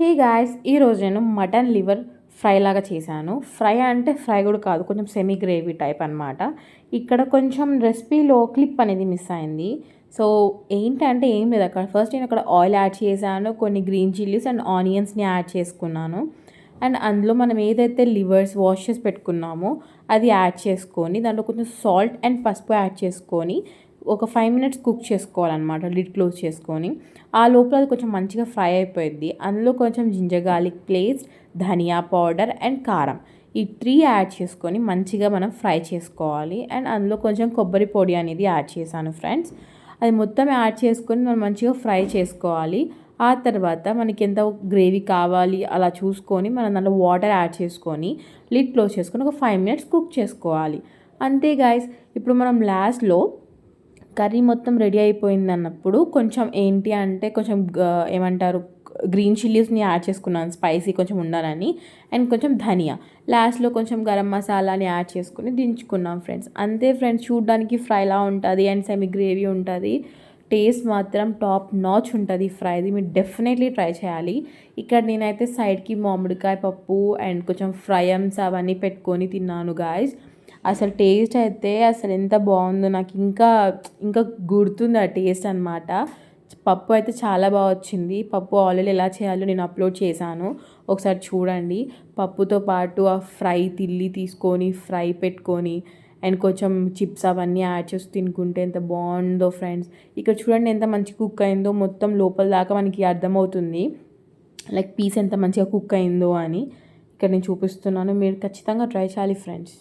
Hey guys, ఈరోజు నేను mutton liver fry లాగా చేశాను. ఫ్రై అంటే ఫ్రై కూడా కాదు, కొంచెం సెమీ గ్రేవీ టైప్ అనమాట. ఇక్కడ కొంచెం రెసిపీలో క్లిప్ అనేది మిస్ అయింది. సో ఏంటంటే ఏం లేదు, అక్కడ ఫస్ట్ నేను అక్కడ ఆయిల్ యాడ్ చేశాను, కొన్ని గ్రీన్ చిల్లీస్ అండ్ ఆనియన్స్ని యాడ్ చేసుకున్నాను. అండ్ అందులో మనం ఏదైతే లివర్స్ వాష్ చేసి పెట్టుకున్నామో అది యాడ్ చేసుకొని దాంట్లో కొంచెం సాల్ట్ అండ్ పసుపు యాడ్ చేసుకొని ఒక 5 minutes కుక్ చేసుకోవాలన్నమాట, లిడ్ క్లోజ్ చేసుకొని. ఆ లోపల అది కొంచెం మంచిగా ఫ్రై అయిపోయింది. అందులో కొంచెం జింజర్ గార్లిక్ పేస్ట్, ధనియా పౌడర్ అండ్ కారం, ఈ 3 యాడ్ చేసుకొని మంచిగా మనం ఫ్రై చేసుకోవాలి. అండ్ అందులో కొంచెం కొబ్బరి పొడి అనేది యాడ్ చేశాను ఫ్రెండ్స్. అది మొత్తం యాడ్ చేసుకొని మనం మంచిగా ఫ్రై చేసుకోవాలి. ఆ తర్వాత మనకి ఎంత గ్రేవీ కావాలి అలా చూసుకొని మనం దాంట్లో వాటర్ యాడ్ చేసుకొని లిడ్ క్లోజ్ చేసుకొని ఒక 5 minutes కుక్ చేసుకోవాలి. అంతే గాయస్. ఇప్పుడు మనం లాస్ట్లో కర్రీ మొత్తం రెడీ అయిపోయింది అన్నప్పుడు కొంచెం ఏంటి అంటే కొంచెం ఏమంటారు, గ్రీన్ చిల్లీస్ని యాడ్ చేసుకున్నాను స్పైసీ కొంచెం ఉండాలని. అండ్ కొంచెం ధనియా, లాస్ట్లో కొంచెం గరం మసాలాని యాడ్ చేసుకుని దించుకున్నాం ఫ్రెండ్స్. అంతే ఫ్రెండ్స్, చూడడానికి ఫ్రైలా ఉంటుంది అండ్ సెమీ గ్రేవీ ఉంటుంది. టేస్ట్ మాత్రం టాప్ నాచ్ ఉంటుంది ఫ్రైది. మీరు డెఫినెట్లీ ట్రై చేయాలి. ఇక్కడ నేనైతే సైడ్కి మామిడికాయ పప్పు అండ్ కొంచెం ఫ్రైమ్స్ అవన్నీ పెట్టుకొని తిన్నాను గాయస్. అసలు టేస్ట్ అయితే అసలు ఎంత బాగుందో, నాకు ఇంకా ఇంకా గుర్తుంది ఆ టేస్ట్ అనమాట. పప్పు అయితే చాలా బాగా వచ్చింది. పప్పు ఆల్రెడీ ఎలా చేయాలో నేను అప్లోడ్ చేశాను, ఒకసారి చూడండి. పప్పుతో పాటు ఆ ఫ్రై తిల్లి తీసుకొని ఫ్రై పెట్టుకొని అండ్ కొంచెం చిప్స్ అవన్నీ యాడ్ చేసి తినుకుంటే ఎంత బాగుందో ఫ్రెండ్స్. ఇక్కడ చూడండి ఎంత మంచి కుక్ అయిందో, మొత్తం లోపల దాకా మనకి అర్థమవుతుంది లైక్ పీస్ ఎంత మంచిగా కుక్ అయిందో అని. ఇక్కడ నేను చూపిస్తున్నాను, మీరు ఖచ్చితంగా ట్రై చేయాలి ఫ్రెండ్స్.